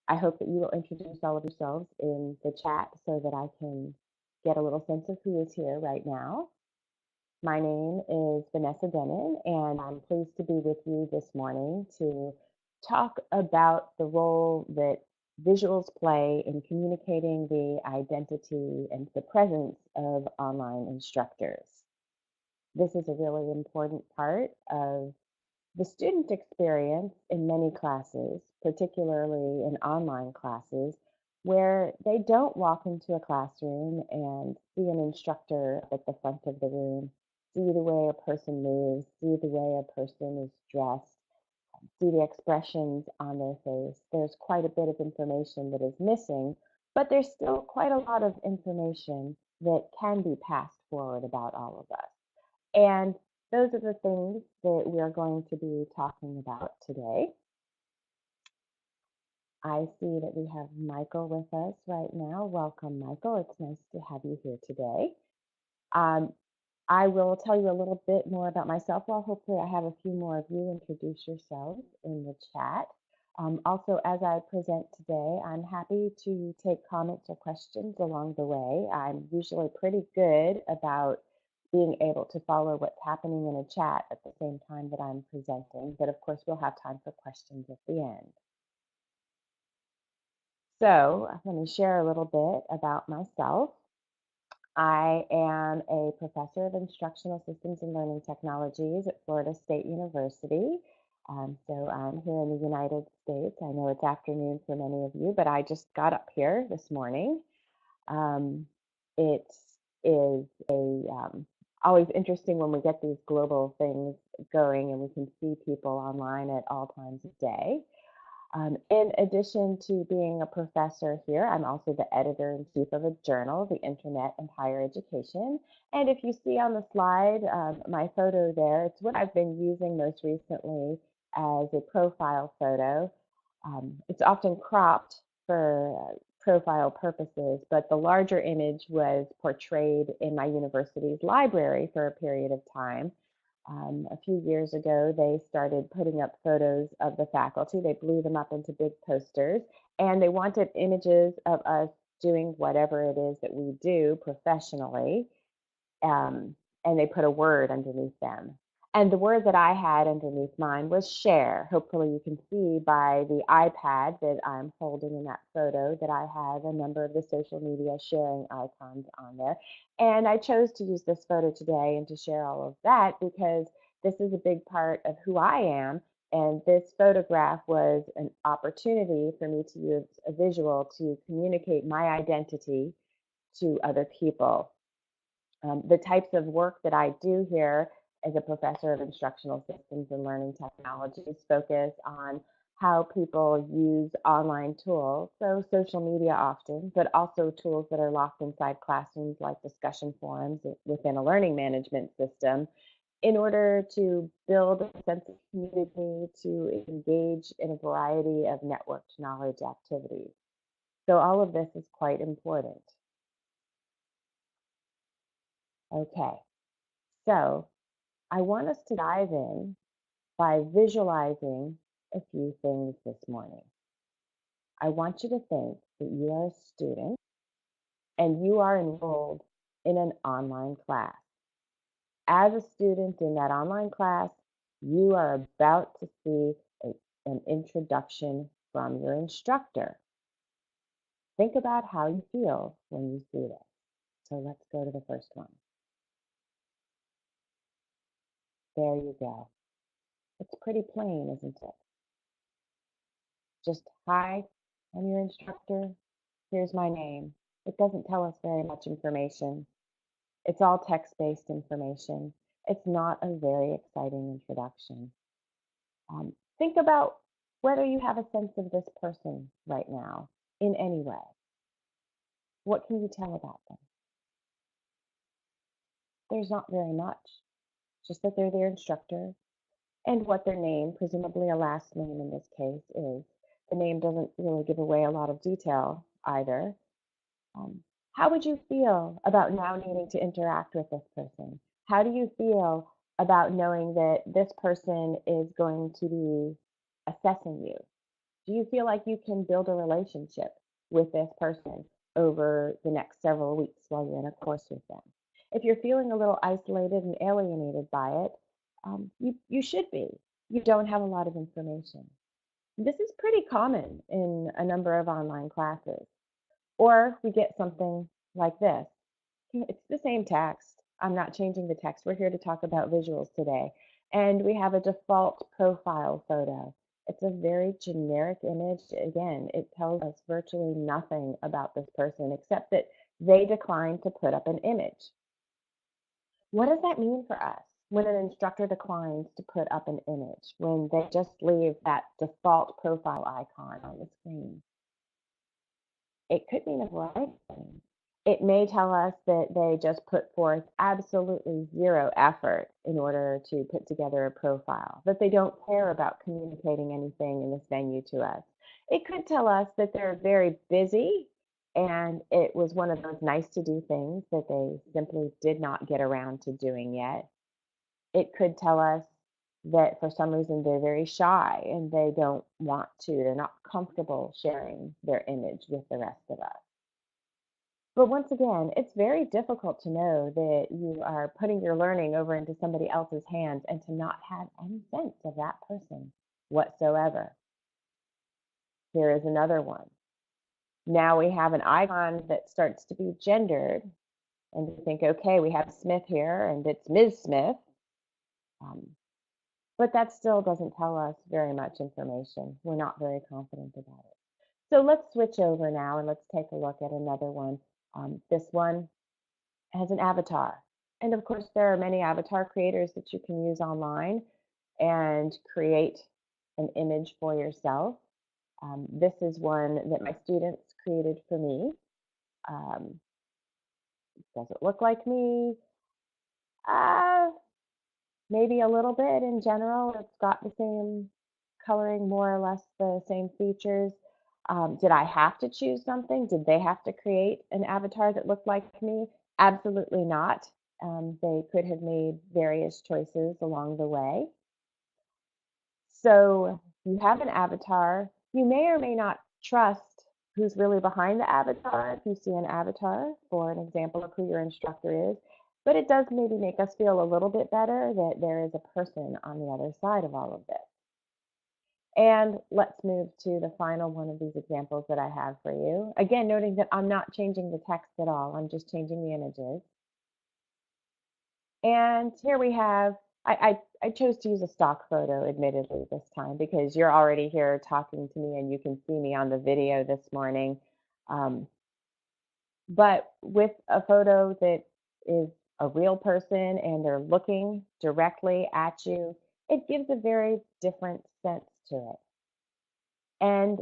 I hope that you will introduce all of yourselves in the chat so that I can get a little sense of who is here right now. My name is Vanessa Dennen, and I'm pleased to be with you this morning to talk about the role that visuals play in communicating the identity and the presence of online instructors. This is a really important part of the student experience in many classes, particularly in online classes, where they don't walk into a classroom and see an instructor at the front of the room, see the way a person moves, see the way a person is dressed, see the expressions on their face. There's quite a bit of information that is missing, but there's still quite a lot of information that can be passed forward about all of us. And those are the things that we are going to be talking about today. I see that we have Michael with us right now. Welcome, Michael. It's nice to have you here today. Um, I will tell you a little bit more about myself. Well, hopefully I have a few more of you introduce yourselves in the chat. Also, as I present today, I'm happy to take comments or questions along the way. I'm usually pretty good about being able to follow what's happening in a chat at the same time that I'm presenting, but of course we'll have time for questions at the end. So let me share a little bit about myself. I am a professor of instructional systems and learning technologies at Florida State University. So I'm here in the United States. I know it's afternoon for many of you, but I just got up here this morning. It is always interesting when we get these global things going and we can see people online at all times of day. In addition to being a professor here, I'm also the editor-in-chief of a journal, The Internet and Higher Education. And if you see on the slide my photo there, it's what I've been using most recently as a profile photo. It's often cropped for profile purposes, but the larger image was portrayed in my university's library for a period of time. A few years ago, they started putting up photos of the faculty. They blew them up into big posters, and they wanted images of us doing whatever it is that we do professionally. Um, and they put a word underneath them. And the word that I had underneath mine was share. Hopefully you can see by the iPad that I'm holding in that photo that I have a number of the social media sharing icons on there. And I chose to use this photo today and to share all of that because this is a big part of who I am. And this photograph was an opportunity for me to use a visual to communicate my identity to other people. The types of work that I do here as a professor of instructional systems and learning technologies focus on how people use online tools, so social media often, but also tools that are locked inside classrooms like discussion forums within a learning management system in order to build a sense of community, to engage in a variety of networked knowledge activities. So all of this is quite important. Okay, so I want us to dive in by visualizing a few things this morning. I want you to think that you are a student and you are enrolled in an online class. As a student in that online class, you are about to see an introduction from your instructor. Think about how you feel when you see this. So let's go to the first one. There you go. It's pretty plain, isn't it? Just, hi, I'm your instructor. Here's my name. It doesn't tell us very much information. It's all text-based information. It's not a very exciting introduction. Think about whether you have a sense of this person right now in any way. What can you tell about them? There's not very much, just that they're their instructor and what their name, presumably a last name in this case, is. The name doesn't really give away a lot of detail either. Um, how would you feel about now needing to interact with this person? How do you feel about knowing that this person is going to be assessing you? Do you feel like you can build a relationship with this person over the next several weeks while you're in a course with them? If you're feeling a little isolated and alienated by it, you should be. You don't have a lot of information. This is pretty common in a number of online classes. Or we get something like this. It's the same text. I'm not changing the text. We're here to talk about visuals today. And we have a default profile photo. It's a very generic image. Again, it tells us virtually nothing about this person except that they declined to put up an image. What does that mean for us when an instructor declines to put up an image, when they just leave that default profile icon on the screen? It could mean a variety of things. It may tell us that they just put forth absolutely zero effort in order to put together a profile, that they don't care about communicating anything in this venue to us. It could tell us that they're very busy and it was one of those nice to do things that they simply did not get around to doing yet. It could tell us that for some reason they're very shy and they don't want to, they're not comfortable sharing their image with the rest of us. But once again, it's very difficult to know that you are putting your learning over into somebody else's hands and to not have any sense of that person whatsoever. Here is another one. Now we have an icon that starts to be gendered, and we think, okay, we have Smith here, and it's Ms. Smith. Um, but that still doesn't tell us very much information. We're not very confident about it. So let's switch over now and let's take a look at another one. This one has an avatar. And of course, there are many avatar creators that you can use online and create an image for yourself. This is one that my students created for me. Um, does it look like me? Uh, Maybe a little bit in general. It's got the same coloring, more or less the same features. Did I have to choose something? Did they have to create an avatar that looked like me? Absolutely not. They could have made various choices along the way. So you have an avatar. You may or may not trust who's really behind the avatar if you see an avatar for an example of who your instructor is. But it does maybe make us feel a little bit better that there is a person on the other side of all of this. And let's move to the final one of these examples that I have for you. Again, noting that I'm not changing the text at all. I'm just changing the images. And here we have, I chose to use a stock photo, admittedly, this time because you're already here talking to me and you can see me on the video this morning. Um, but with a photo that is a real person and they're looking directly at you, it gives a very different sense to it. And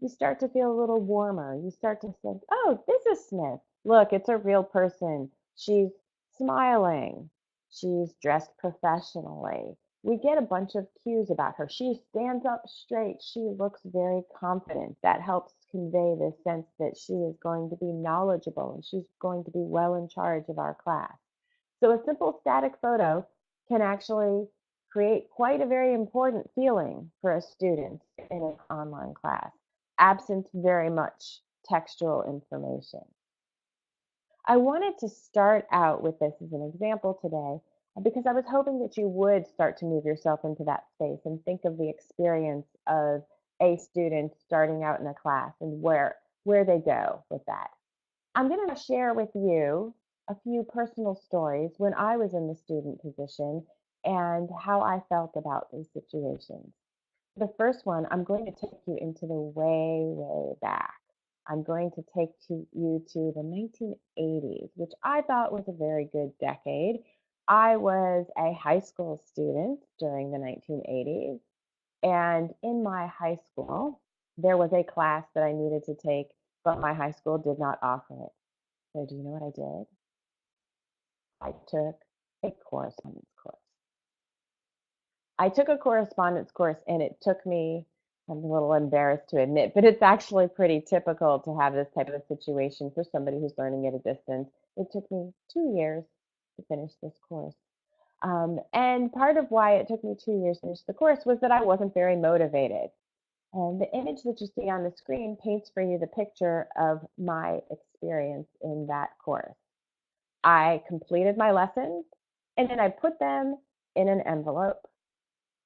you start to feel a little warmer. You start to think, oh, this is Smith. Look, it's a real person. She's smiling. She's dressed professionally. We get a bunch of cues about her. She stands up straight. She looks very confident. That helps convey the sense that she is going to be knowledgeable and she's going to be well in charge of our class. So a simple static photo can actually create quite a very important feeling for a student in an online class, absent very much textual information. I wanted to start out with this as an example today because I was hoping that you would start to move yourself into that space and think of the experience of a student starting out in a class and where they go with that. I'm going to share with you a few personal stories when I was in the student position and how I felt about these situations. The first one, I'm going to take you into the way, way back. I'm going to take you to the 1980s, which I thought was a very good decade. I was a high school student during the 1980s, and in my high school, there was a class that I needed to take, but my high school did not offer it. So do you know what I did? I took a correspondence course. I took a correspondence course and it took me, I'm a little embarrassed to admit, but it's actually pretty typical to have this type of situation for somebody who's learning at a distance. It took me 2 years to finish this course. And part of why it took me 2 years to finish the course was that I wasn't very motivated. And the image that you see on the screen paints for you the picture of my experience in that course. I completed my lessons and then I put them in an envelope.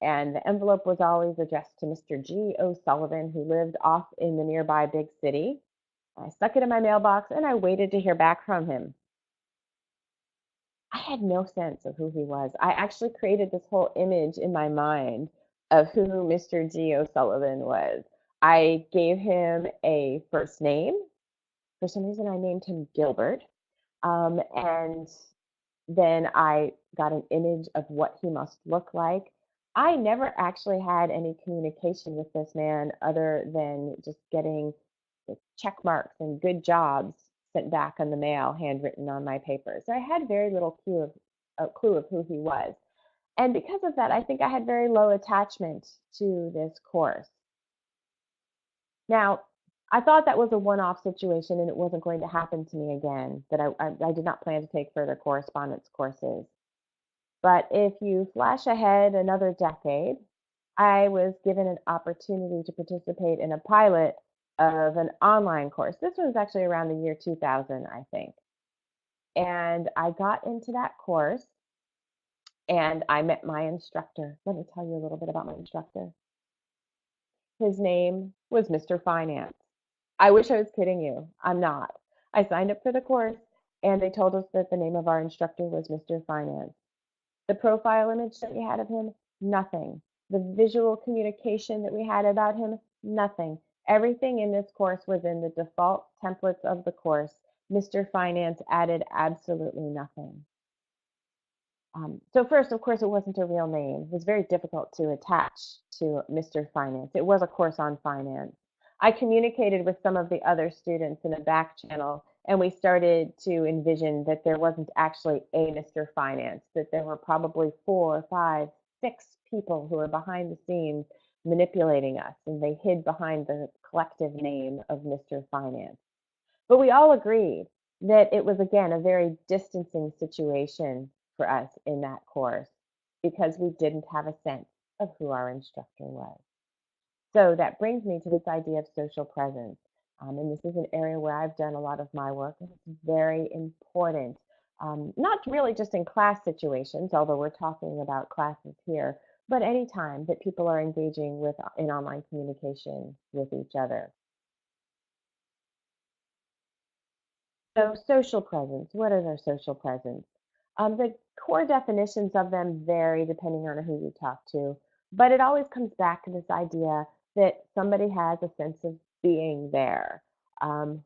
And the envelope was always addressed to Mr. G. O'Sullivan, who lived off in the nearby big city. I stuck it in my mailbox and I waited to hear back from him. I had no sense of who he was. I actually created this whole image in my mind of who Mr. G. O'Sullivan was. I gave him a first name. For some reason, I named him Gilbert. And then I got an image of what he must look like. I never actually had any communication with this man other than just getting the check marks and good jobs sent back on the mail, handwritten on my paper. So I had very little clue of who he was. And because of that, I think I had very low attachment to this course. Now, I thought that was a one-off situation and it wasn't going to happen to me again, that I did not plan to take further correspondence courses. But if you flash ahead another decade, I was given an opportunity to participate in a pilot of an online course. This was actually around the year 2000, I think. And I got into that course and I met my instructor. Let me tell you a little bit about my instructor. His name was Mr. Finance. I wish I was kidding you. I'm not. I signed up for the course and they told us that the name of our instructor was Mr. Finance. The profile image that we had of him, nothing. The visual communication that we had about him, nothing. Everything in this course was in the default templates of the course. Mr. Finance added absolutely nothing. So first, of course, it wasn't a real name. It was very difficult to attach to Mr. Finance. It was a course on finance. I communicated with some of the other students in a back channel, and we started to envision that there wasn't actually a Mr. Finance, that there were probably 4, 5, 6 people who were behind the scenes manipulating us, and they hid behind the collective name of Mr. Finance. But we all agreed that it was, again, a very distancing situation for us in that course because we didn't have a sense of who our instructor was. So that brings me to this idea of social presence. And this is an area where I've done a lot of my work, and it's very important, not really just in class situations, although we're talking about classes here, but anytime that people are engaging with in online communication with each other. So social presence, what is our social presence? The core definitions of them vary depending on who you talk to, but it always comes back to this idea that somebody has a sense of being there.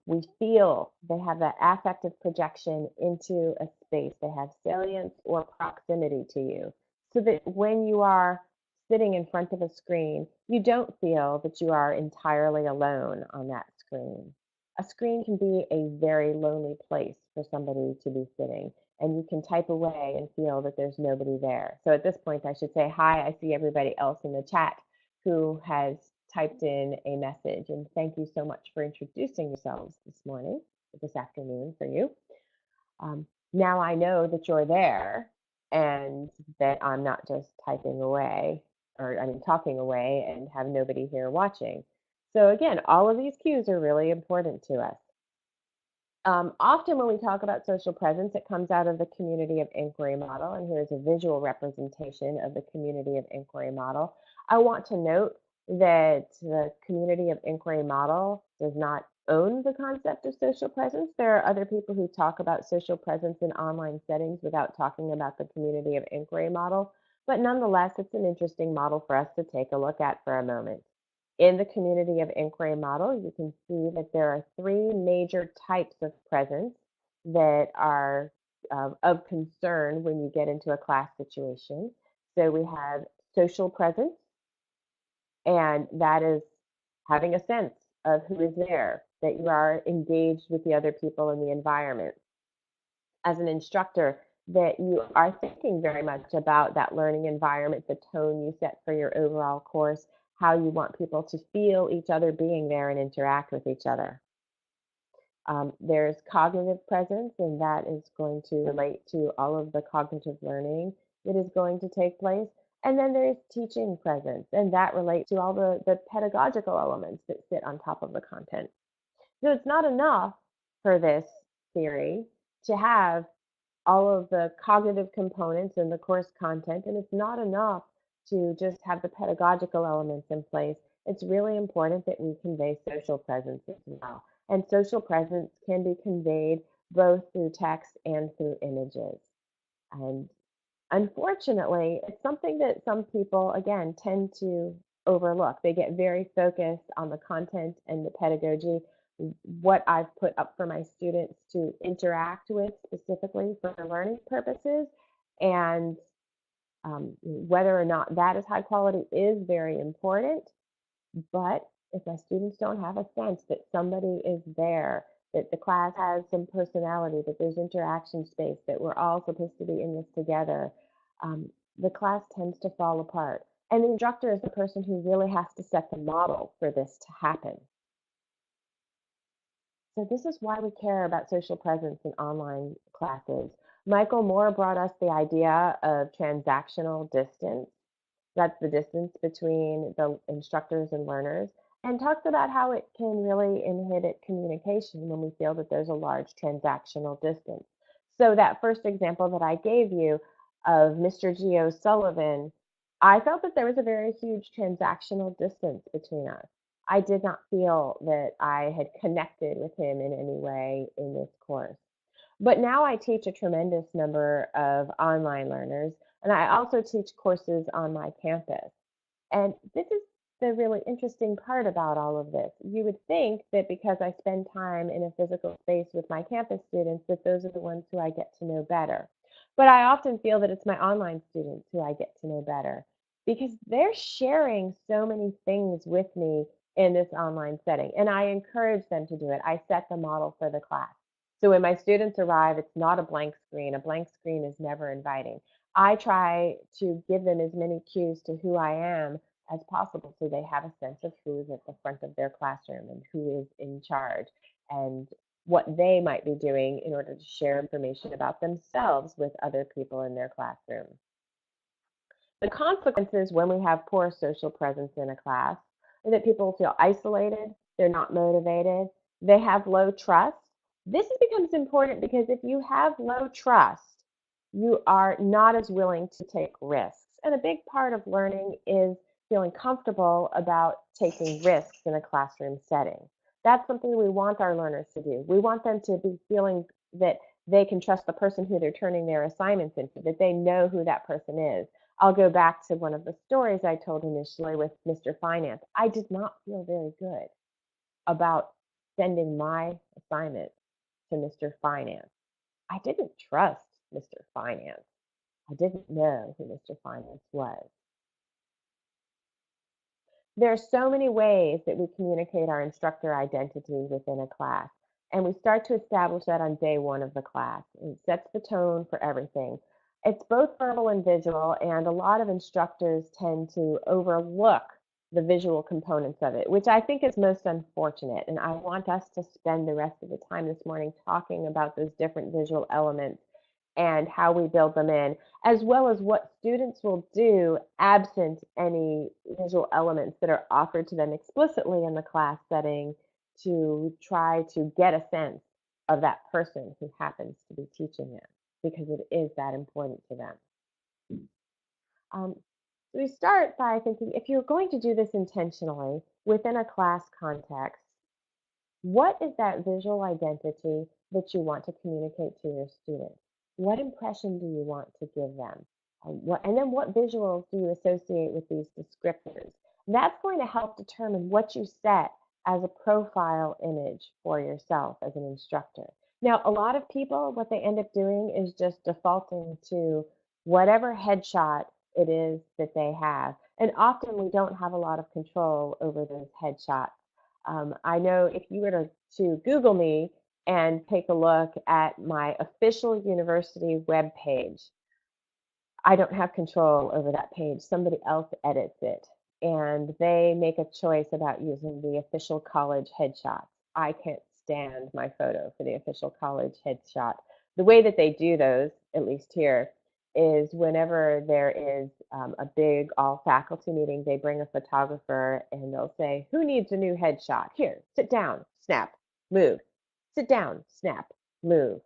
We feel they have that affective projection into a space. They have salience or proximity to you, so that when you are sitting in front of a screen, you don't feel that you are entirely alone on that screen. A screen can be a very lonely place for somebody to be sitting, and you can type away and feel that there's nobody there. So at this point, I should say, hi, I see everybody else in the chat who has typed in a message. And thank you so much for introducing yourselves this morning, this afternoon for you. Now I know that you're there and that I'm not just typing away, or I mean, talking away and have nobody here watching. So again, all of these cues are really important to us. Often when we talk about social presence, it comes out of the community of inquiry model, and here's a visual representation of the community of inquiry model. I want to note that the community of inquiry model does not own the concept of social presence. There are other people who talk about social presence in online settings without talking about the community of inquiry model, but nonetheless, it's an interesting model for us to take a look at for a moment. In the community of inquiry model, you can see that there are 3 major types of presence that are of concern when you get into a class situation. So we have social presence, and that is having a sense of who is there, that you are engaged with the other people in the environment. As an instructor, that you are thinking very much about that learning environment, the tone you set for your overall course, how you want people to feel each other being there and interact with each other. There's cognitive presence, and that is going to relate to all of the cognitive learning that is going to take place. And then there's teaching presence, and that relates to all the pedagogical elements that sit on top of the content. So it's not enough for this theory to have all of the cognitive components in the course content, and it's not enough to just have the pedagogical elements in place. It's really important that we convey social presence as well. And social presence can be conveyed both through text and through images. And unfortunately, it's something that some people, again, tend to overlook. They get very focused on the content and the pedagogy, what I've put up for my students to interact with specifically for learning purposes. And whether or not that is high quality is very important. But if my students don't have a sense that somebody is there, that the class has some personality, that there's interaction space, that we're all supposed to be in this together, the class tends to fall apart. And the instructor is the person who really has to set the model for this to happen. So this is why we care about social presence in online classes. Michael Moore brought us the idea of transactional distance. That's the distance between the instructors and learners, and talks about how it can really inhibit communication when we feel that there's a large transactional distance. So that first example that I gave you of Mr. G. O'Sullivan, I felt that there was a very huge transactional distance between us. I did not feel that I had connected with him in any way in this course. But now I teach a tremendous number of online learners, and I also teach courses on my campus. And this is the really interesting part about all of this. You would think that because I spend time in a physical space with my campus students, that those are the ones who I get to know better. But I often feel that it's my online students who I get to know better because they're sharing so many things with me in this online setting. And I encourage them to do it. I set the model for the class. So when my students arrive, it's not a blank screen. A blank screen is never inviting. I try to give them as many cues to who I am as possible so they have a sense of who is at the front of their classroom and who is in charge and what they might be doing in order to share information about themselves with other people in their classroom. The consequences when we have poor social presence in a class are that people feel isolated, they're not motivated, they have low trust. This becomes important because if you have low trust, you are not as willing to take risks. And a big part of learning is feeling comfortable about taking risks in a classroom setting. That's something we want our learners to do. We want them to be feeling that they can trust the person who they're turning their assignments into, that they know who that person is. I'll go back to one of the stories I told initially with Mr. Finance. I did not feel very good about sending my assignment to Mr. Finance. I didn't trust Mr. Finance. I didn't know who Mr. Finance was. There are so many ways that we communicate our instructor identity within a class, and we start to establish that on day one of the class. It sets the tone for everything. It's both verbal and visual, and a lot of instructors tend to overlook the visual components of it, which I think is most unfortunate. And I want us to spend the rest of the time this morning talking about those different visual elements and how we build them in, as well as what students will do absent any visual elements that are offered to them explicitly in the class setting to try to get a sense of that person who happens to be teaching them, because it is that important to them. Um, so we start by thinking, if you're going to do this intentionally within a class context, what is that visual identity that you want to communicate to your students? What impression do you want to give them? And then what visuals do you associate with these descriptors? That's going to help determine what you set as a profile image for yourself as an instructor. Now, a lot of people, what they end up doing is just defaulting to whatever headshot it is that they have. And often we don't have a lot of control over those headshots. I know if you were to Google me and take a look at my official university web page, I don't have control over that page. Somebody else edits it, and they make a choice about using the official college headshots. I can't stand my photo for the official college headshot. The way that they do those, at least here, is whenever there is a big all faculty meeting, they bring a photographer and they'll say, "Who needs a new headshot? Here, sit down, snap, move. Sit down, snap, move."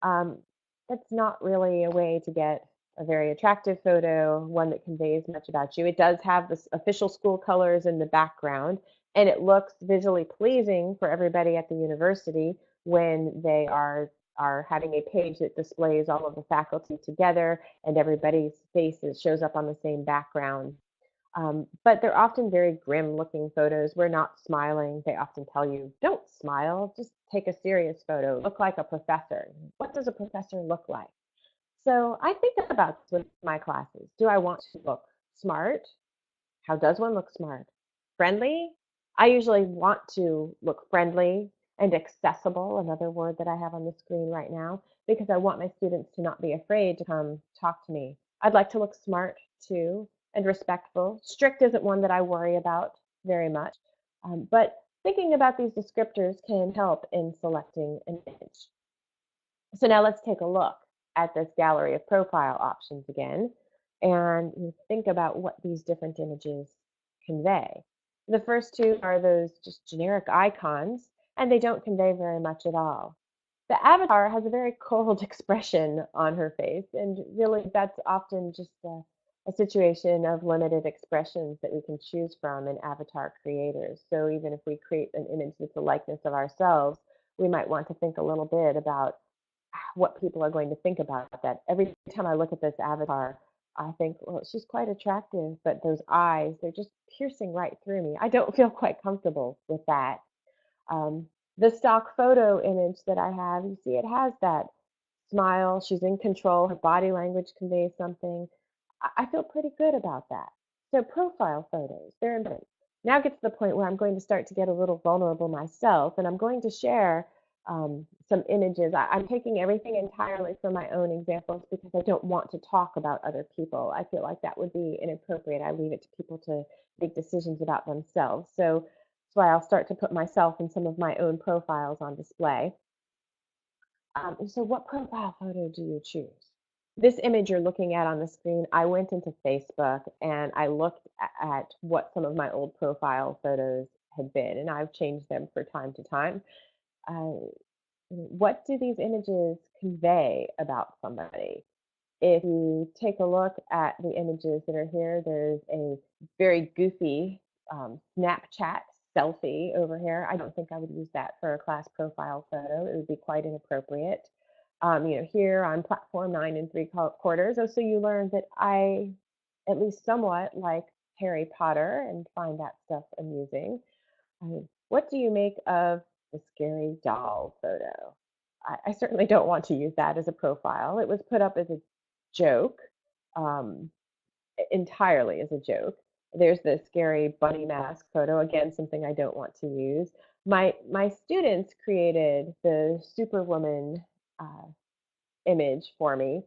Um, that's not really a way to get a very attractive photo, one that conveys much about you. It does have the official school colors in the background, and it looks visually pleasing for everybody at the university when they are having a page that displays all of the faculty together and everybody's faces shows up on the same background. But they're often very grim looking photos. We're not smiling. They often tell you, don't smile, just take a serious photo. Look like a professor. What does a professor look like? So I think about this with my classes. Do I want to look smart? How does one look smart? Friendly? I usually want to look friendly and accessible, another word that I have on the screen right now, because I want my students to not be afraid to come talk to me. I'd like to look smart too and respectful. Strict isn't one that I worry about very much, but thinking about these descriptors can help in selecting an image. So now let's take a look at this gallery of profile options again and think about what these different images convey. The first two are those just generic icons, and they don't convey very much at all. The avatar has a very cold expression on her face, and really that's often just a situation of limited expressions that we can choose from in avatar creators. So even if we create an image that's a likeness of ourselves, we might want to think a little bit about what people are going to think about that. Every time I look at this avatar, I think, well, she's quite attractive, but those eyes, they're just piercing right through me. I don't feel quite comfortable with that. Um, the stock photo image that I have, you see, it has that smile. She's in control. Her body language conveys something. I feel pretty good about that. So profile photos, they're important. Now get to the point where I'm going to start to get a little vulnerable myself, and I'm going to share some images. I'm taking everything entirely from my own examples because I don't want to talk about other people. I feel like that would be inappropriate. I leave it to people to make decisions about themselves. So that's why I'll start to put myself and some of my own profiles on display. So what profile photo do you choose? This image you're looking at on the screen, I went into Facebook and I looked at what some of my old profile photos had been, and I've changed them from time to time. Uh, what do these images convey about somebody? If you take a look at the images that are here, there's a very goofy Snapchat selfie over here. I don't think I would use that for a class profile photo. It would be quite inappropriate. Here on platform 9 3/4. Oh, so you learn that I at least somewhat like Harry Potter and find that stuff amusing. What do you make of the scary doll photo? I certainly don't want to use that as a profile. It was put up as a joke, um, entirely as a joke. There's the scary bunny mask photo, again, something I don't want to use. My students created the Superwoman uh, image for me.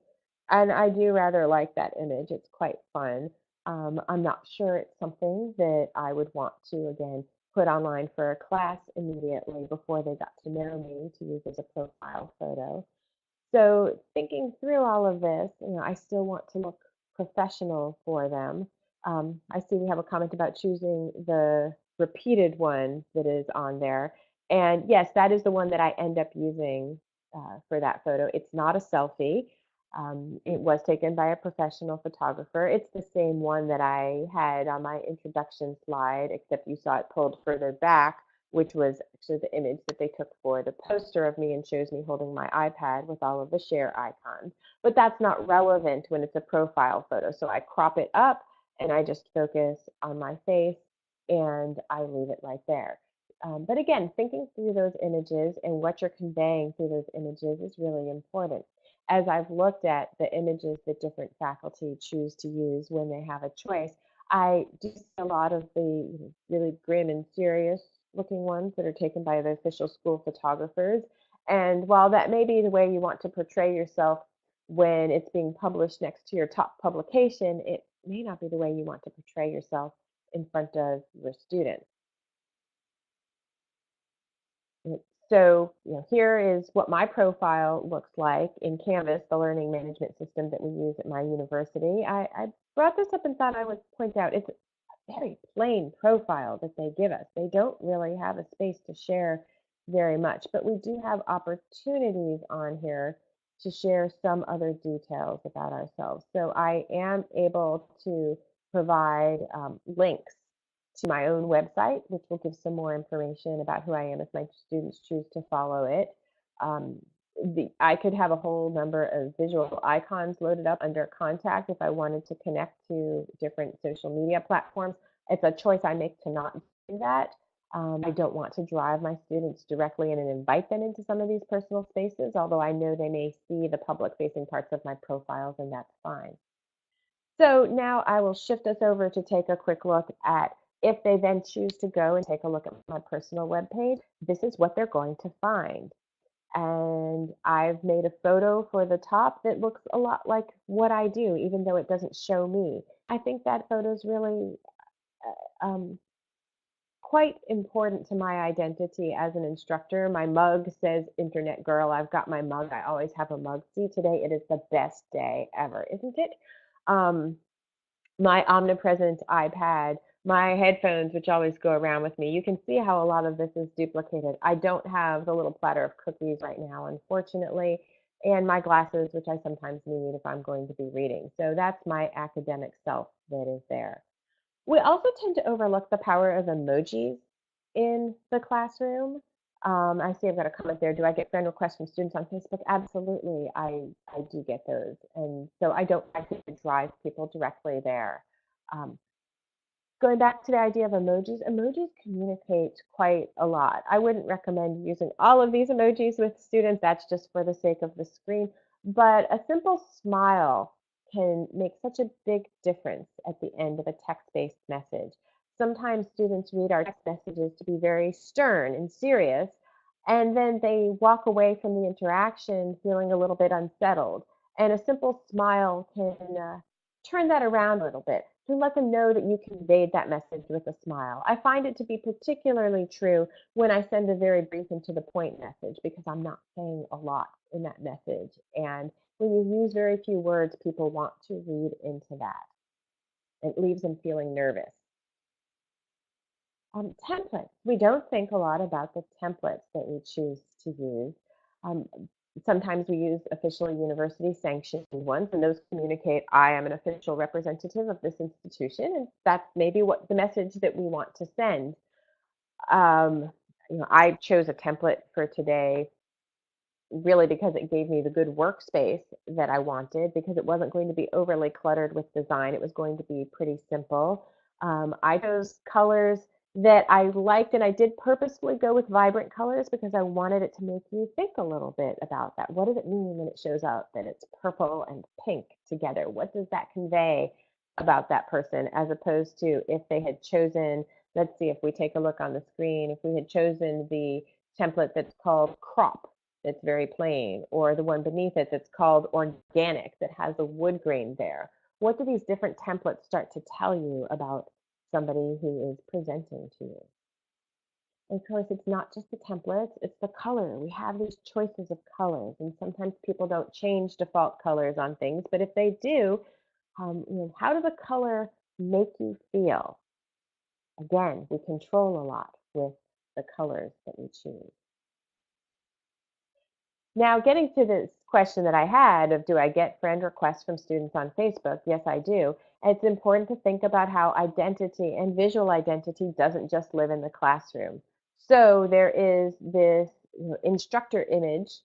And I do rather like that image. It's quite fun. I'm not sure it's something that I would want to, again, put online for a class immediately before they got to know me to use as a profile photo. So thinking through all of this, I still want to look professional for them. I see we have a comment about choosing the repeated one that is on there. And yes, that is the one that I end up using for that photo. It's not a selfie. It was taken by a professional photographer. It's the same one that I had on my introduction slide, except you saw it pulled further back, which was actually the image that they took for the poster of me and shows me holding my iPad with all of the share icons. But that's not relevant when it's a profile photo. So I crop it up and I just focus on my face and I leave it right there. But again, thinking through those images and what you're conveying through those images is really important. As I've looked at the images that different faculty choose to use when they have a choice, I do see a lot of the really grim and serious looking ones that are taken by the official school photographers. And while that may be the way you want to portray yourself when it's being published next to your top publication, it may not be the way you want to portray yourself in front of your students. So, here is what my profile looks like in Canvas, the learning management system that we use at my university. I brought this up and thought I would point out it's a very plain profile that they give us. They don't really have a space to share very much, but we do have opportunities on here to share some other details about ourselves. So I am able to provide links to my own website, which will give some more information about who I am if my students choose to follow it. Um, I could have a whole number of visual icons loaded up under contact if I wanted to connect to different social media platforms. It's a choice I make to not do that. I don't want to drive my students directly in and invite them into some of these personal spaces, although I know they may see the public facing parts of my profiles, and that's fine. So now I will shift us over to take a quick look at if they then choose to go and take a look at my personal webpage, this is what they're going to find. And I've made a photo for the top that looks a lot like what I do, even though it doesn't show me. I think that photo is really quite important to my identity as an instructor. My mug says Internet Girl. I've got my mug. I always have a mug. See, today it is the best day ever, isn't it? Um, my omnipresent iPad, my headphones, which always go around with me. You can see how a lot of this is duplicated. I don't have the little platter of cookies right now, unfortunately, and my glasses, which I sometimes need if I'm going to be reading. So that's my academic self that is there. We also tend to overlook the power of emojis in the classroom. I see I've got a comment there. Do I get friend requests from students on Facebook? Absolutely, I do get those. And so I don't like to drive people directly there. Um, Going back to the idea of emojis, emojis communicate quite a lot. I wouldn't recommend using all of these emojis with students. That's just for the sake of the screen. But a simple smile can make such a big difference at the end of a text-based message. Sometimes students read our text messages to be very stern and serious, and then they walk away from the interaction feeling a little bit unsettled. And a simple smile can turn that around a little bit to let them know that you conveyed that message with a smile. I find it to be particularly true when I send a very brief and to the point message because I'm not saying a lot in that message. And when you use very few words, people want to read into that. It leaves them feeling nervous. Templates. We don't think a lot about the templates that we choose to use. Um, Sometimes we use officially university sanctioned ones, and those communicate I am an official representative of this institution, and that's maybe what the message that we want to send. Um, I chose a template for today really because it gave me the good workspace that I wanted, because it wasn't going to be overly cluttered with design. It was going to be pretty simple. I chose colors that I liked, and I did purposefully go with vibrant colors because I wanted it to make you think a little bit about that. What does it mean when it shows up that it's purple and pink together? What does that convey about that person, as opposed to if they had chosen, let's see, if we take a look on the screen, if we had chosen the template that's called crop, that's very plain, or the one beneath it that's called organic, that has the wood grain there. What do these different templates start to tell you about somebody who is presenting to you? And of course, it's not just the templates, it's the color. We have these choices of colors, and sometimes people don't change default colors on things, but if they do, how does a color make you feel? Again, we control a lot with the colors that we choose. Now, getting to this question that I had of do I get friend requests from students on Facebook? Yes, I do. And it's important to think about how identity and visual identity doesn't just live in the classroom. So there is this instructor image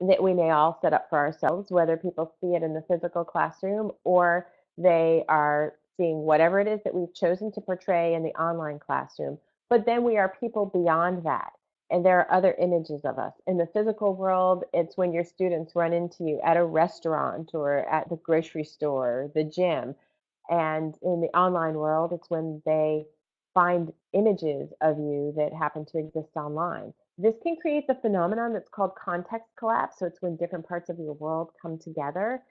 that we may all set up for ourselves, whether people see it in the physical classroom or they are seeing whatever it is that we've chosen to portray in the online classroom. But then we are people beyond that. And there are other images of us. In the physical world, it's when your students run into you at a restaurant or at the grocery store, the gym. And in the online world, it's when they find images of you that happen to exist online. This can create the phenomenon that's called context collapse. So it's when different parts of your world come together.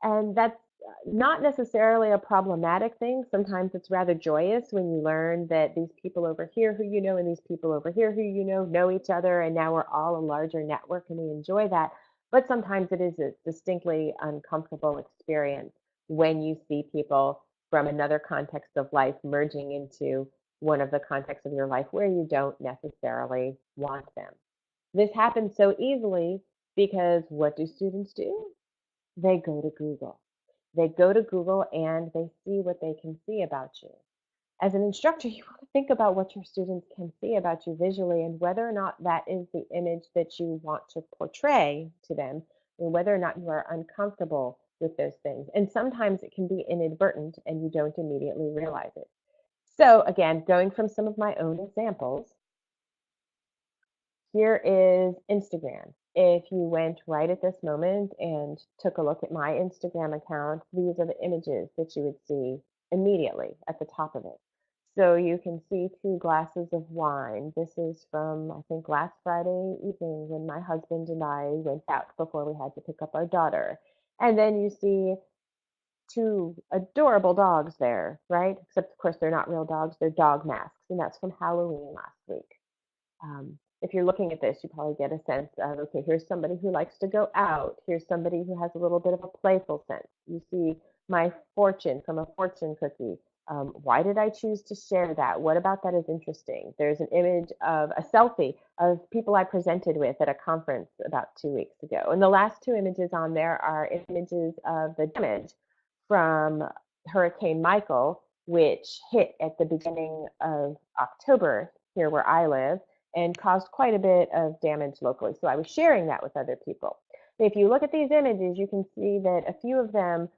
And that's not necessarily a problematic thing. Sometimes it's rather joyous when you learn that these people over here who you know and these people over here who you know each other, and now we're all a larger network and we enjoy that. But sometimes it is a distinctly uncomfortable experience when you see people from another context of life merging into one of the contexts of your life where you don't necessarily want them. This happens so easily because what do students do? They go to Google. They go to Google and they see what they can see about you. As an instructor, you want to think about what your students can see about you visually and whether or not that is the image that you want to portray to them, and whether or not you are uncomfortable with those things. And sometimes it can be inadvertent and you don't immediately realize it. So, again, going from some of my own examples, here is Instagram. If you went right at this moment and took a look at my Instagram account, these are the images that you would see immediately at the top of it. So you can see two glasses of wine. This is from, I think, last Friday evening when my husband and I went out before we had to pick up our daughter. And then you see two adorable dogs there, right? Except, of course, they're not real dogs, they're dog masks. And that's from Halloween last week. If you're looking at this, you probably get a sense of, okay, here's somebody who likes to go out. Here's somebody who has a little bit of a playful sense. You see my fortune from a fortune cookie. Why did I choose to share that? What about that is interesting? There's an image of a selfie of people I presented with at a conference about 2 weeks ago. And the last two images on there are images of the damage from Hurricane Michael, which hit at the beginning of October here where I live and caused quite a bit of damage locally. So I was sharing that with other people. If you look at these images, you can see that a few of them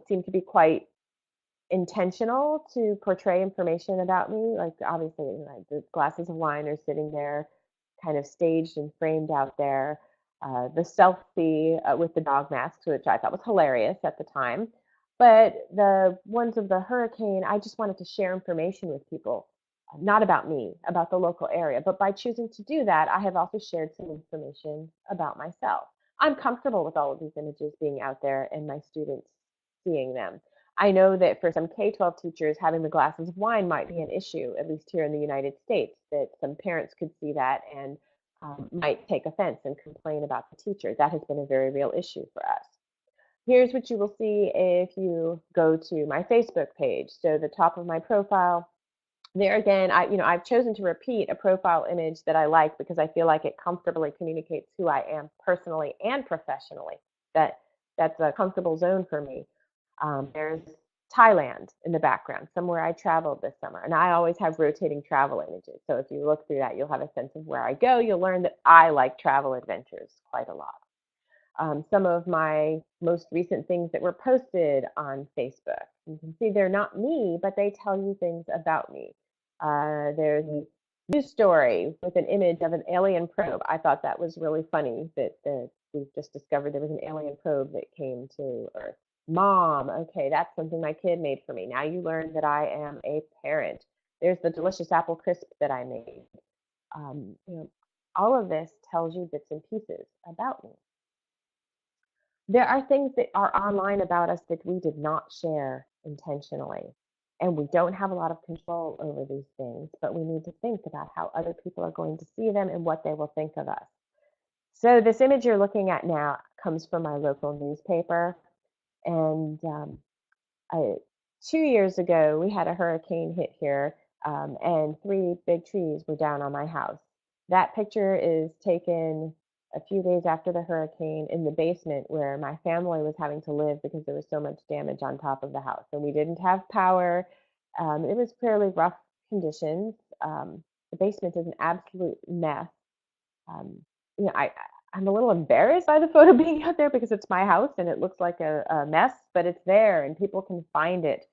seem to be quite intentional to portray information about me. Like obviously, the glasses of wine are sitting there, kind of staged and framed out there. The selfie with the dog masks, which I thought was hilarious at the time. But the ones of the hurricane, I just wanted to share information with people, not about me, about the local area. But by choosing to do that, I have also shared some information about myself. I'm comfortable with all of these images being out there and my students seeing them. I know that for some K-12 teachers, having the glasses of wine might be an issue, at least here in the United States, that some parents could see that and might take offense and complain about the teacher. That has been a very real issue for us. Here's what you will see if you go to my Facebook page. So the top of my profile, there again, I've chosen to repeat a profile image that I like because I feel like it comfortably communicates who I am personally and professionally. That's a comfortable zone for me. There's Thailand in the background, somewhere I traveled this summer, and I always have rotating travel images. So if you look through that, you'll have a sense of where I go. You'll learn that I like travel adventures quite a lot. Some of my most recent things that were posted on Facebook. You can see they're not me, but they tell you things about me. There's a news story with an image of an alien probe. I thought that was really funny that we've just discovered there was an alien probe that came to Earth. Mom, okay, that's something my kid made for me. Now you learn that I am a parent. There's the delicious apple crisp that I made. Um, you know, all of this tells you bits and pieces about me. There are things that are online about us that we did not share intentionally. And we don't have a lot of control over these things, but we need to think about how other people are going to see them and what they will think of us. So, this image you're looking at now comes from my local newspaper. And I, 2 years ago, we had a hurricane hit here, and three big trees were down on my house. That picture is taken a few days after the hurricane in the basement where my family was having to live because there was so much damage on top of the house. And we didn't have power. It was fairly rough conditions. The basement is an absolute mess. Um, you know, I'm a little embarrassed by the photo being out there because it's my house and it looks like a mess, but it's there and people can find it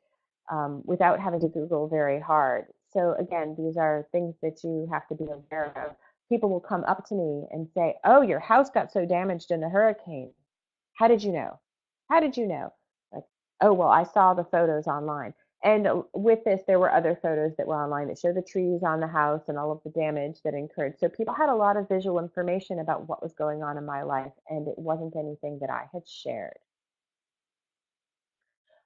without having to Google very hard. So again, these are things that you have to be aware of. People will come up to me and say, "Oh, your house got so damaged in the hurricane. How did you know? How did you know?" Like, "Oh, well, I saw the photos online." And with this, there were other photos that were online that show the trees on the house and all of the damage that incurred. So people had a lot of visual information about what was going on in my life, and it wasn't anything that I had shared.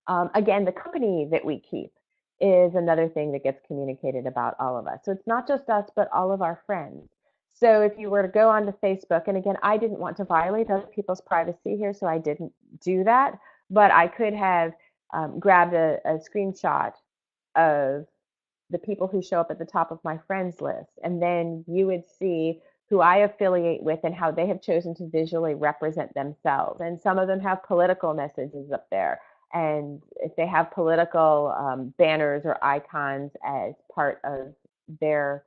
Again, the company that we keep is another thing that gets communicated about all of us. So it's not just us, but all of our friends. So if you were to go onto Facebook, and again, I didn't want to violate other people's privacy here, so I didn't do that, but I could have grabbed a screenshot of the people who show up at the top of my friends list. And then you would see who I affiliate with and how they have chosen to visually represent themselves. And some of them have political messages up there. And if they have political banners or icons as part of their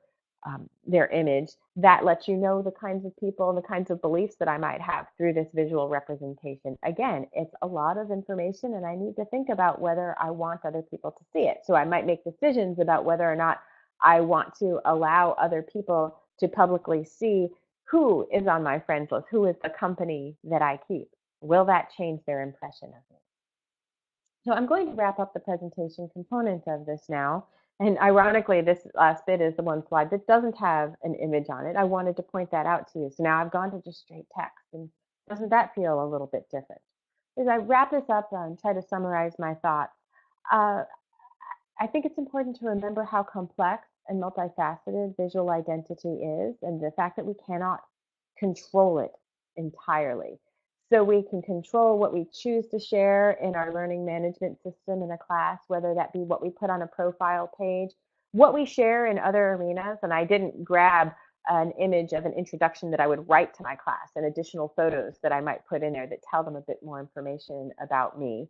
image, that lets you know the kinds of people and the kinds of beliefs that I might have through this visual representation. Again, it's a lot of information, and I need to think about whether I want other people to see it. So I might make decisions about whether or not I want to allow other people to publicly see who is on my friends list, who is the company that I keep. Will that change their impression of me? So I'm going to wrap up the presentation component of this now. And ironically, this last bit is the one slide that doesn't have an image on it. I wanted to point that out to you. So now I've gone to just straight text. And doesn't that feel a little bit different? As I wrap this up and try to summarize my thoughts, uh, I think it's important to remember how complex and multifaceted visual identity is, and the fact that we cannot control it entirely. So we can control what we choose to share in our learning management system in a class, whether that be what we put on a profile page, what we share in other arenas. And I didn't grab an image of an introduction that I would write to my class and additional photos that I might put in there that tell them a bit more information about me.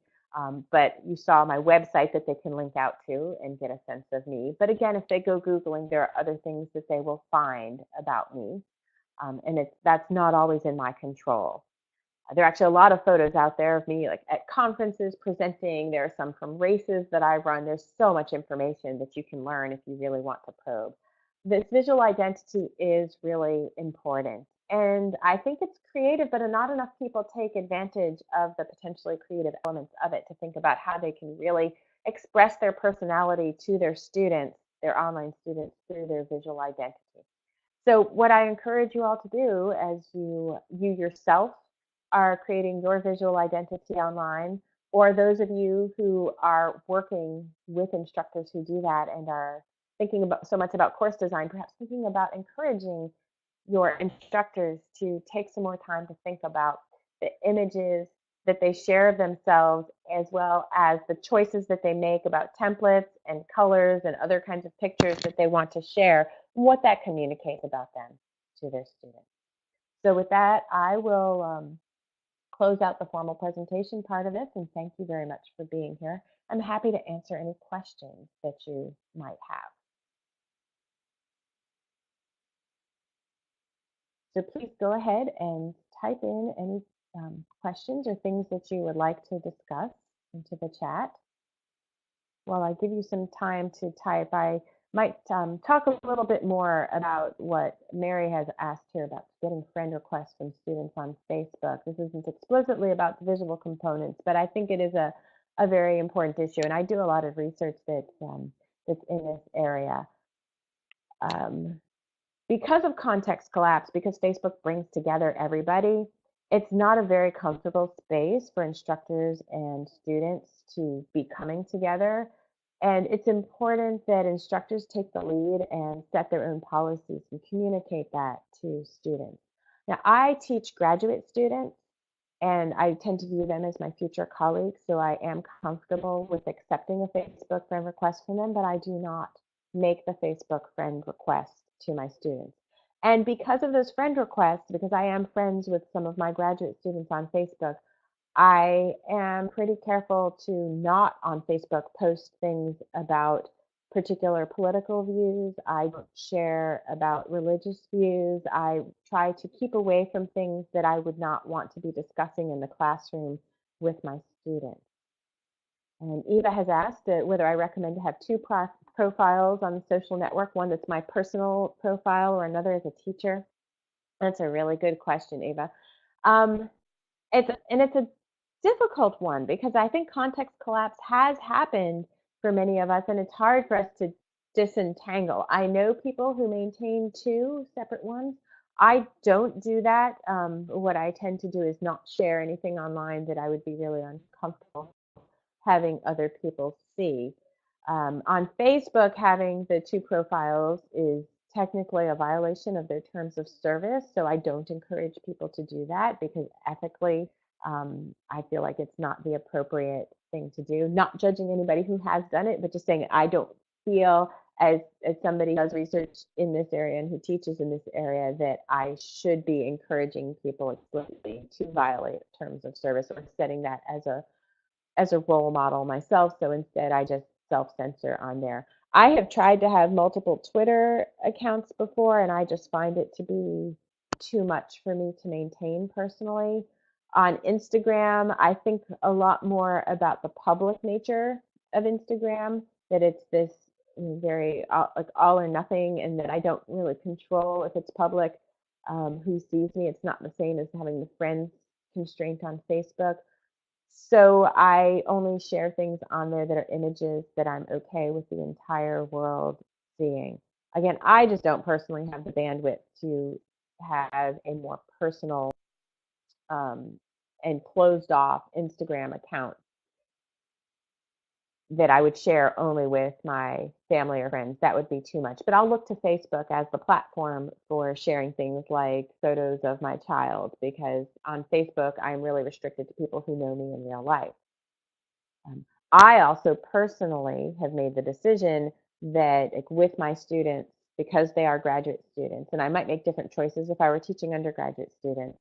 But you saw my website that they can link out to and get a sense of me. But again, if they go Googling, there are other things that they will find about me. And that's not always in my control. There are actually a lot of photos out there of me like at conferences presenting. There are some from races that I run. There's so much information that you can learn if you really want to probe. This visual identity is really important. And I think it's creative, but not enough people take advantage of the potentially creative elements of it to think about how they can really express their personality to their students, their online students, through their visual identity. So what I encourage you all to do as you yourself are creating your visual identity online, or those of you who are working with instructors who do that and are thinking about so much about course design, perhaps thinking about encouraging your instructors to take some more time to think about the images that they share of themselves, as well as the choices that they make about templates and colors and other kinds of pictures that they want to share, what that communicates about them to their students. So with that, I will close out the formal presentation part of this, and thank you very much for being here. I'm happy to answer any questions that you might have. So please go ahead and type in any questions or things that you would like to discuss into the chat. While I give you some time to type, I might talk a little bit more about what Mary has asked here about getting friend requests from students on Facebook. This isn't explicitly about the visual components, but I think it is a very important issue, and I do a lot of research that's in this area. Because of context collapse, because Facebook brings together everybody, it's not a very comfortable space for instructors and students to be coming together. And it's important that instructors take the lead and set their own policies and communicate that to students. Now, I teach graduate students, and I tend to view them as my future colleagues, so I am comfortable with accepting a Facebook friend request from them, but I do not make the Facebook friend request to my students. And because of those friend requests, because I am friends with some of my graduate students on Facebook, I am pretty careful to not on Facebook post things about particular political views. I don't share about religious views. I try to keep away from things that I would not want to be discussing in the classroom with my students. And Eva has asked whether I recommend to have two profiles on the social network, one that's my personal profile or another as a teacher. That's a really good question, Eva. It's a difficult one because I think context collapse has happened for many of us, and it's hard for us to disentangle. I know people who maintain two separate ones. I don't do that. What I tend to do is not share anything online that I would be really uncomfortable having other people see. On Facebook, having the two profiles is technically a violation of their terms of service, so I don't encourage people to do that because ethically, I feel like it's not the appropriate thing to do. Not judging anybody who has done it, but just saying I don't feel as somebody who does research in this area and who teaches in this area that I should be encouraging people explicitly to violate terms of service or setting that as a role model myself. So instead, I just self censor on there. I have tried to have multiple Twitter accounts before, and I just find it to be too much for me to maintain personally. On Instagram, I think a lot more about the public nature of Instagram, that it's this very like all or nothing, and that I don't really control if it's public who sees me. It's not the same as having the friends constraint on Facebook. So I only share things on there that are images that I'm okay with the entire world seeing. Again, I just don't personally have the bandwidth to have a more personal um, and closed off Instagram account that I would share only with my family or friends. That would be too much. But I'll look to Facebook as the platform for sharing things like photos of my child because on Facebook, I'm really restricted to people who know me in real life. Um, I also personally have made the decision that, like, with my students, because they are graduate students, and I might make different choices if I were teaching undergraduate students,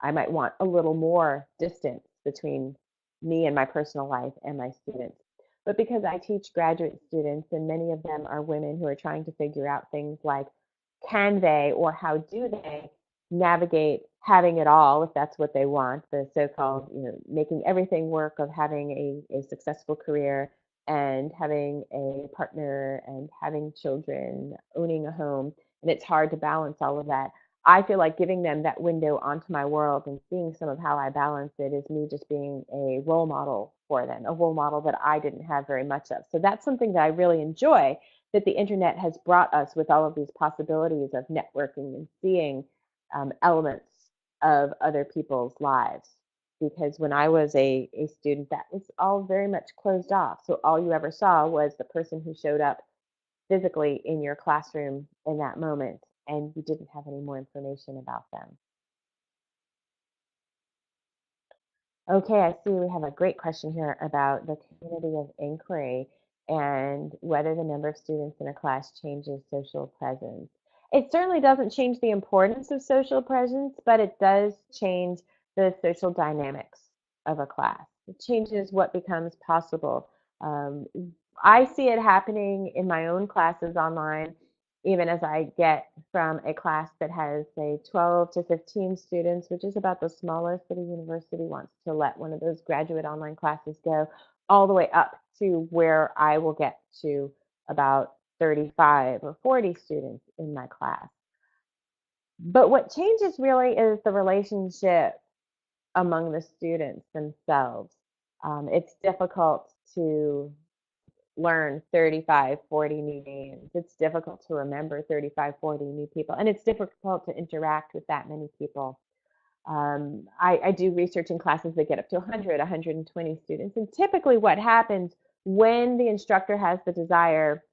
I might want a little more distance between me and my personal life and my students. But because I teach graduate students, and many of them are women who are trying to figure out things like can they or how do they navigate having it all if that's what they want, the so-called, making everything work of having a successful career and having a partner and having children, owning a home, and it's hard to balance all of that. I feel like giving them that window onto my world and seeing some of how I balance it is me just being a role model for them, a role model that I didn't have very much of. So that's something that I really enjoy, that the internet has brought us with all of these possibilities of networking and seeing elements of other people's lives. Because when I was a student, that was all very much closed off. So all you ever saw was the person who showed up physically in your classroom in that moment, and you didn't have any more information about them. Okay, I see we have a great question here about the community of inquiry and whether the number of students in a class changes social presence. It certainly doesn't change the importance of social presence, but it does change the social dynamics of a class. It changes what becomes possible. Um, I see it happening in my own classes online, even as I get from a class that has, say, 12 to 15 students, which is about the smallest that a university wants to let one of those graduate online classes go, all the way up to where I will get to about 35 or 40 students in my class. But what changes really is the relationship among the students themselves. It's difficult to learn 35, 40 new names. It's difficult to remember 35, 40 new people, and it's difficult to interact with that many people. I do research in classes that get up to 100, 120 students, and typically what happens when the instructor has the desire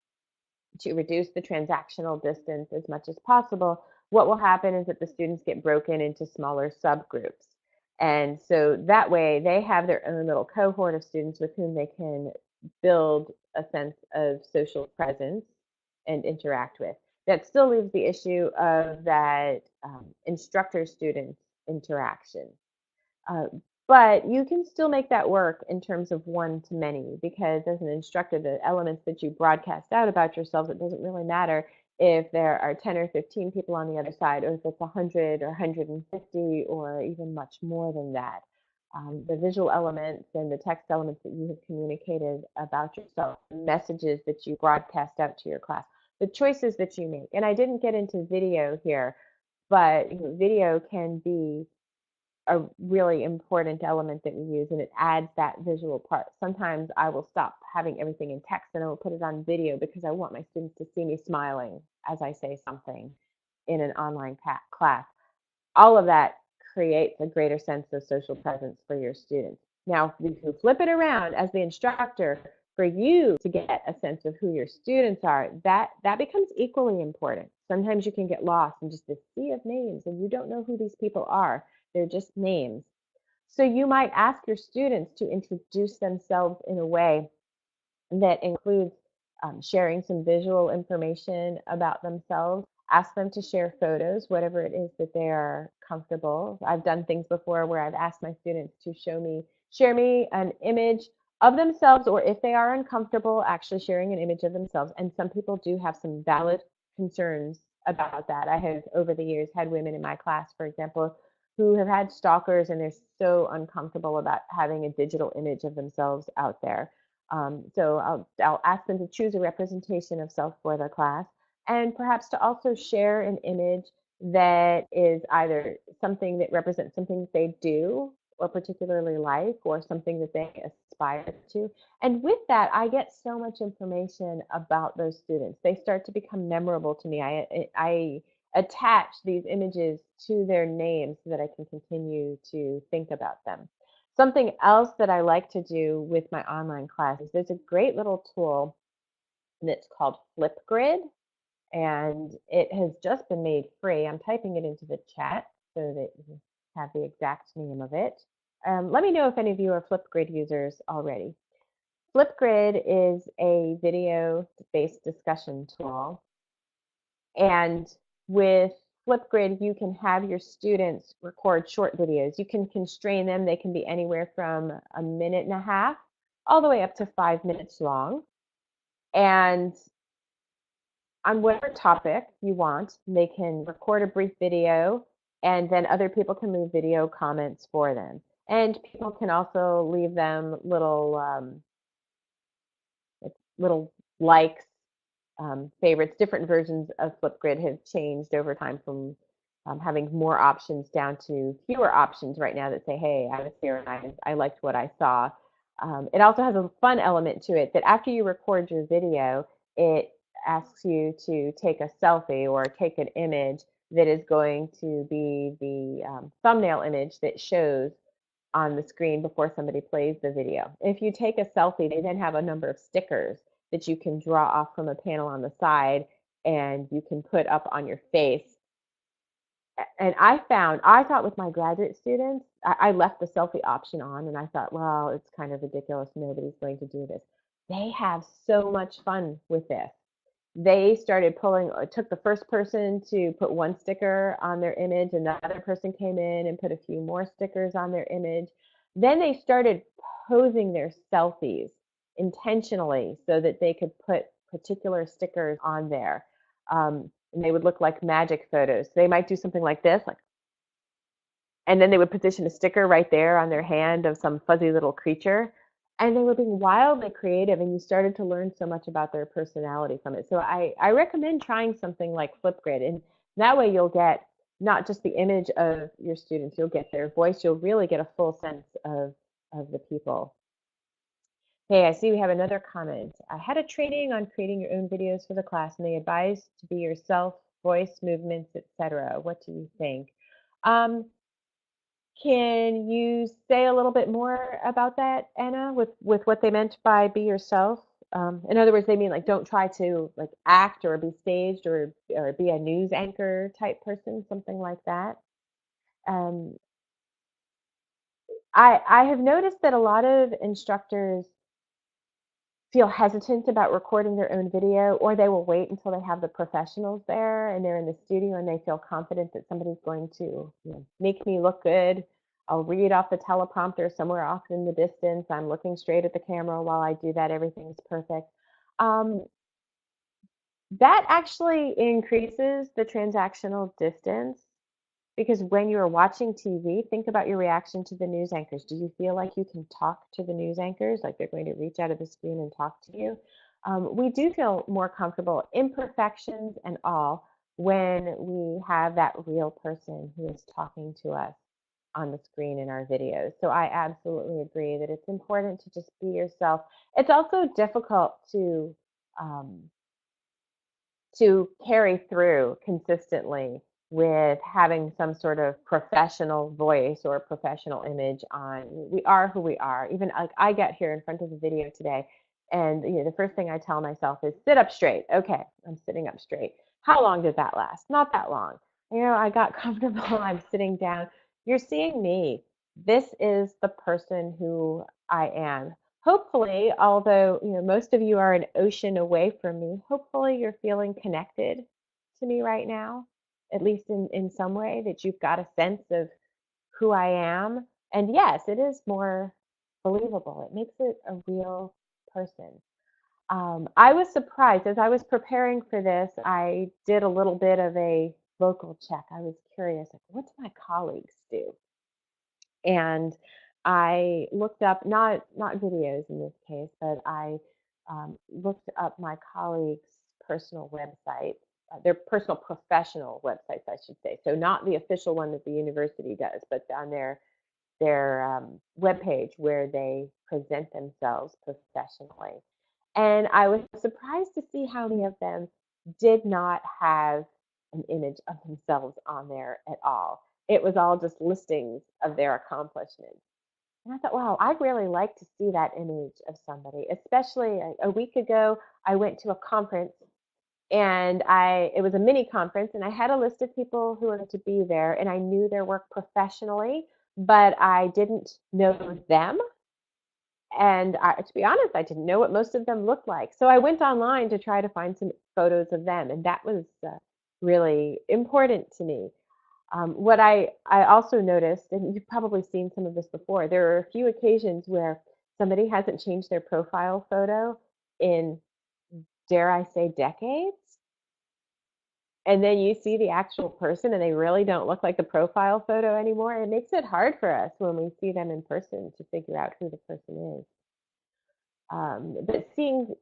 to reduce the transactional distance as much as possible, what will happen is that the students get broken into smaller subgroups. And so that way they have their own little cohort of students with whom they can build a sense of social presence and interact with. That still leaves the issue of that instructor-student interaction. Uh, but you can still make that work in terms of one to many because as an instructor, the elements that you broadcast out about yourselves, it doesn't really matter if there are 10 or 15 people on the other side, or if it's 100 or 150 or even much more than that. The visual elements and the text elements that you have communicated about yourself, the messages that you broadcast out to your class, the choices that you make. And I didn't get into video here, but video can be a really important element that we use, and it adds that visual part. Sometimes I will stop having everything in text and I will put it on video because I want my students to see me smiling as I say something in an online class. All of that creates a greater sense of social presence for your students. Now, if you flip it around as the instructor, for you to get a sense of who your students are, that becomes equally important. Sometimes you can get lost in just this sea of names and you don't know who these people are. They're just names. So you might ask your students to introduce themselves in a way that includes sharing some visual information about themselves. Ask them to share photos, whatever it is that they are comfortable. I've done things before where I've asked my students to share me an image of themselves, or if they are uncomfortable, actually sharing an image of themselves. And some people do have some valid concerns about that. I have, over the years, had women in my class, for example, who have had stalkers and they're so uncomfortable about having a digital image of themselves out there. So I'll ask them to choose a representation of self for their class, and perhaps to also share an image that is either something that represents something they do or particularly like, or something that they aspire to. And with that, I get so much information about those students. They start to become memorable to me. I attach these images to their names so that I can continue to think about them. Something else that I like to do with my online classes, there's a great little tool that's called Flipgrid, and it has just been made free. I'm typing it into the chat so that you have the exact name of it. Let me know if any of you are Flipgrid users already. Flipgrid is a video-based discussion tool, and with Flipgrid, you can have your students record short videos. You can constrain them. They can be anywhere from a minute and a half all the way up to 5 minutes long. And on whatever topic you want, they can record a brief video, and then other people can leave video comments for them. And people can also leave them little likes, favorites. Different versions of Flipgrid have changed over time, from having more options down to fewer options right now that say, hey, I was here and I liked what I saw. It also has a fun element to it that after you record your video, it asks you to take a selfie or take an image that is going to be the thumbnail image that shows on the screen before somebody plays the video. If you take a selfie, they then have a number of stickers that you can draw off from a panel on the side and you can put up on your face. And I thought with my graduate students, I left the selfie option on and I thought, well, it's kind of ridiculous. Nobody's going to do this. They have so much fun with this. They started pulling, took the first person to put one sticker on their image, and the other person came in and put a few more stickers on their image. Then they started posing their selfies intentionally so that they could put particular stickers on there. And they would look like magic photos. They might do something like this, like, and then they would position a sticker right there on their hand of some fuzzy little creature. And they were being wildly creative, and you started to learn so much about their personality from it. So I recommend trying something like Flipgrid, and that way you'll get not just the image of your students, you'll get their voice, you'll really get a full sense of the people. Hey, I see we have another comment. I had a training on creating your own videos for the class, and they advised to be yourself, voice, movements, etc. What do you think? Um, can you say a little bit more about that, Anna, with what they meant by be yourself? In other words, they mean like don't try to like act or be staged or be a news anchor type person, something like that. Um, I have noticed that a lot of instructors feel hesitant about recording their own video, or they will wait until they have the professionals there and they're in the studio and they feel confident that somebody's going to, make me look good. I'll read off the teleprompter somewhere off in the distance. I'm looking straight at the camera while I do that. Everything's perfect. Um, that actually increases the transactional distance, because when you're watching TV, think about your reaction to the news anchors. Do you feel like you can talk to the news anchors, like they're going to reach out of the screen and talk to you? We do feel more comfortable, imperfections and all, when we have that real person who is talking to us on the screen in our videos. So I absolutely agree that it's important to just be yourself. It's also difficult um, to carry through consistently with having some sort of professional voice or professional image on. We are who we are. Even like I get here in front of the video today, and the first thing I tell myself is sit up straight. Okay, I'm sitting up straight. How long did that last? Not that long. I got comfortable. I'm sitting down. You're seeing me. This is the person who I am. Hopefully, although most of you are an ocean away from me, hopefully you're feeling connected to me right now, at least in some way, that you've got a sense of who I am. And yes, it is more believable. It makes it a real person. I was surprised as I was preparing for this. I did a little bit of a vocal check. I was curious, like, what do my colleagues do? And I looked up not videos in this case, but I looked up my colleagues' personal websites, their personal professional websites, I should say. So not the official one that the university does, but on their webpage where they present themselves professionally. And I was surprised to see how many of them did not have an image of themselves on there at all. It was all just listings of their accomplishments. And I thought, wow, I'd really like to see that image of somebody, especially a week ago, I went to a conference and it was a mini conference and I had a list of people who were to be there and I knew their work professionally, but I didn't know them. And to be honest, I didn't know what most of them looked like. So I went online to try to find some photos of them, and that was really important to me. What I also noticed, and you've probably seen some of this before, there are a few occasions where somebody hasn't changed their profile photo in, dare I say, decades. And then you see the actual person and they really don't look like the profile photo anymore. It makes it hard for us when we see them in person to figure out who the person is. But seeing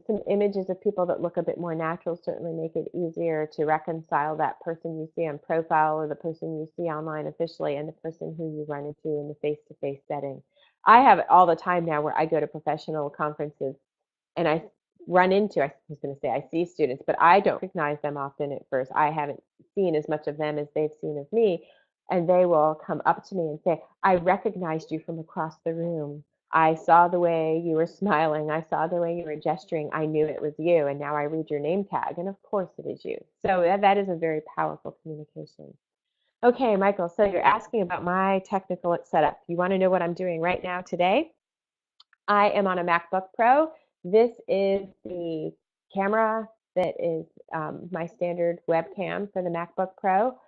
some images of people that look a bit more natural certainly make it easier to reconcile that person you see on profile or the person you see online officially and the person who you run into in the face-to-face setting. I have it all the time now where I go to professional conferences and I I was going to say I see students, but I don't recognize them often at first. I haven't seen as much of them as they've seen of me. And they will come up to me and say, I recognized you from across the room. I saw the way you were smiling. I saw the way you were gesturing. I knew it was you. And now I read your name tag. And of course it is you. So that is a very powerful communication. Okay, Michael, so you're asking about my technical setup. You want to know what I'm doing right now today? I am on a MacBook Pro. This is the camera that is my standard webcam for the MacBook Pro.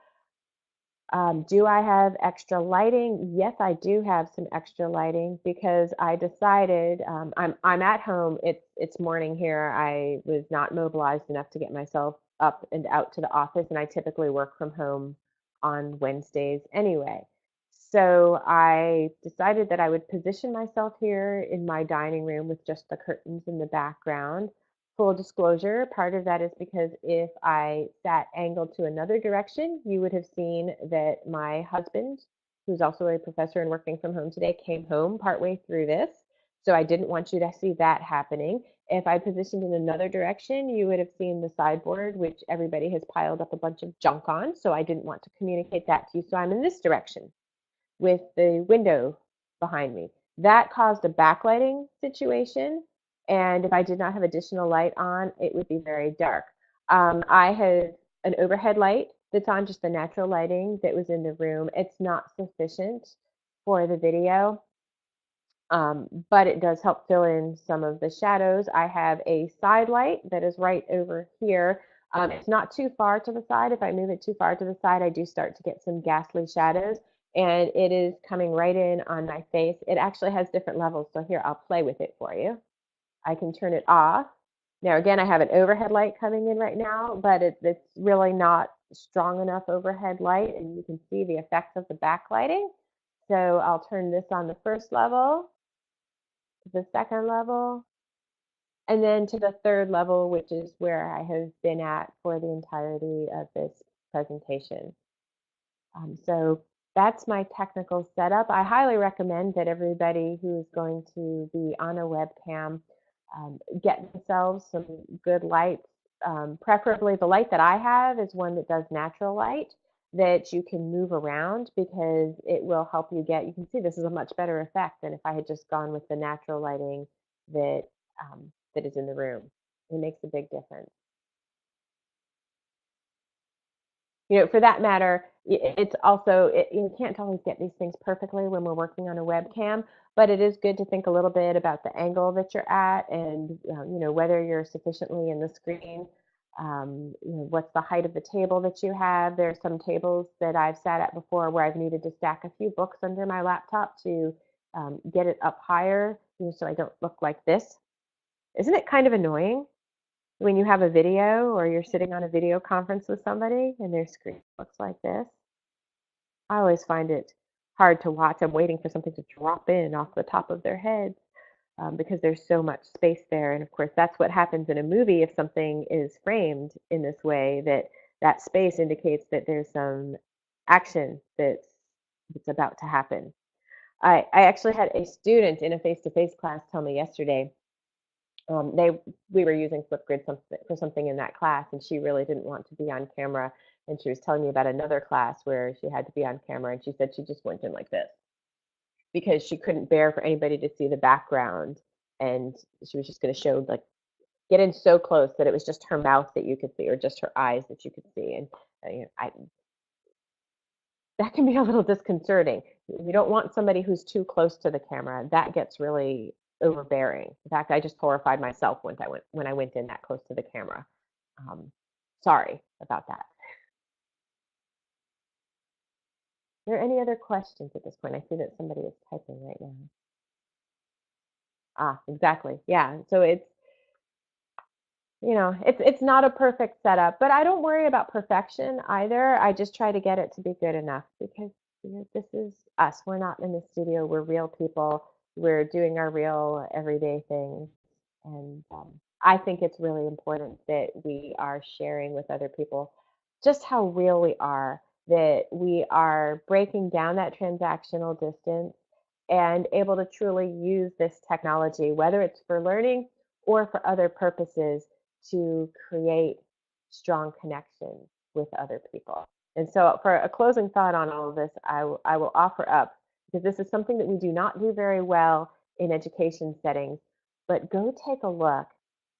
Do I have extra lighting? Yes, I do have some extra lighting because I decided I'm at home. It's morning here. I was not mobilized enough to get myself up and out to the office, and I typically work from home on Wednesdays anyway. So I decided that I would position myself here in my dining room with just the curtains in the background. Full disclosure, part of that is because if I sat angled to another direction, you would have seen that my husband, who's also a professor and working from home today, came home partway through this. So I didn't want you to see that happening. If I positioned in another direction, you would have seen the sideboard, which everybody has piled up a bunch of junk on. So I didn't want to communicate that to you. So I'm in this direction with the window behind me. That caused a backlighting situation, and if I did not have additional light on, it would be very dark. I have an overhead light that's on, just the natural lighting that was in the room. It's not sufficient for the video, but it does help fill in some of the shadows. I have a side light that is right over here. It's not too far to the side. If I move it too far to the side, I do start to get some ghastly shadows, and it is coming right in on my face. It actually has different levels, so here, I'll play with it for you. I can turn it off. Now, again, I have an overhead light coming in right now, but it's really not strong enough overhead light, and you can see the effects of the backlighting. So I'll turn this on the first level, to the second level, and then to the third level, which is where I have been at for the entirety of this presentation. So that's my technical setup. I highly recommend that everybody who is going to be on a webcam get themselves some good lights. Preferably the light that I have is one that does natural light. that you can move around because it will help you can see this is a much better effect than if I had just gone with the natural lighting that that is in the room. It makes a big difference. For that matter, it's also you can't always get these things perfectly when we're working on a webcam, but it is good to think a little bit about the angle that you're at and whether you're sufficiently in the screen. What's the height of the table that you have? There's some tables that I've sat at before where I've needed to stack a few books under my laptop to get it up higher, so I don't look like this. Isn't it kind of annoying when you have a video or you're sitting on a video conference with somebody and their screen looks like this? I always find it hard to watch. I'm waiting for something to drop in off the top of their heads because there's so much space there. And of course, that's what happens in a movie if something is framed in this way, that space indicates that there's some action that's about to happen. I actually had a student in a face-to-face class tell me yesterday we were using Flipgrid for something in that class, and she really didn't want to be on camera. And she was telling me about another class where she had to be on camera, and she said she just went in like this because she couldn't bear for anybody to see the background, and she was just going to show like get in so close that it was just her mouth that you could see or just her eyes that you could see. And that can be a little disconcerting. You don't want somebody who's too close to the camera. That gets really overbearing. In fact, I just horrified myself when I went in that close to the camera. Um, Sorry about that. Are there any other questions at this point? I see that somebody is typing right now. Ah, exactly. Yeah. So it's not a perfect setup, but I don't worry about perfection either. I just try to get it to be good enough because this is us. We're not in the studio. We're real people. We're doing our real everyday things, and I think it's really important that we are sharing with other people just how real we are. That we are breaking down that transactional distance and able to truly use this technology, whether it's for learning or for other purposes to create strong connections with other people. And so, for a closing thought on all of this, I will offer up because this is something that we do not do very well in education settings, but go take a look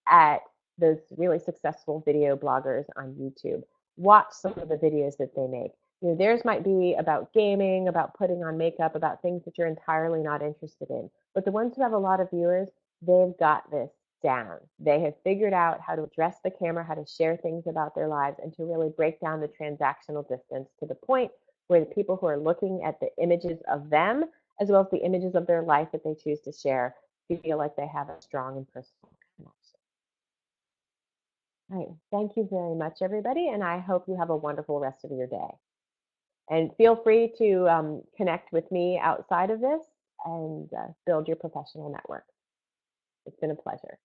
at those really successful video bloggers on YouTube. Watch some of the videos that they make. Theirs might be about gaming, about putting on makeup, about things that you're entirely not interested in. But the ones who have a lot of viewers, they've got this down. They have figured out how to address the camera, how to share things about their lives, and to really break down the transactional distance to the point where the people who are looking at the images of them, as well as the images of their life that they choose to share, feel like they have a strong and personal connection. All right. Thank you very much, everybody, and I hope you have a wonderful rest of your day. And feel free to connect with me outside of this and build your professional network. It's been a pleasure.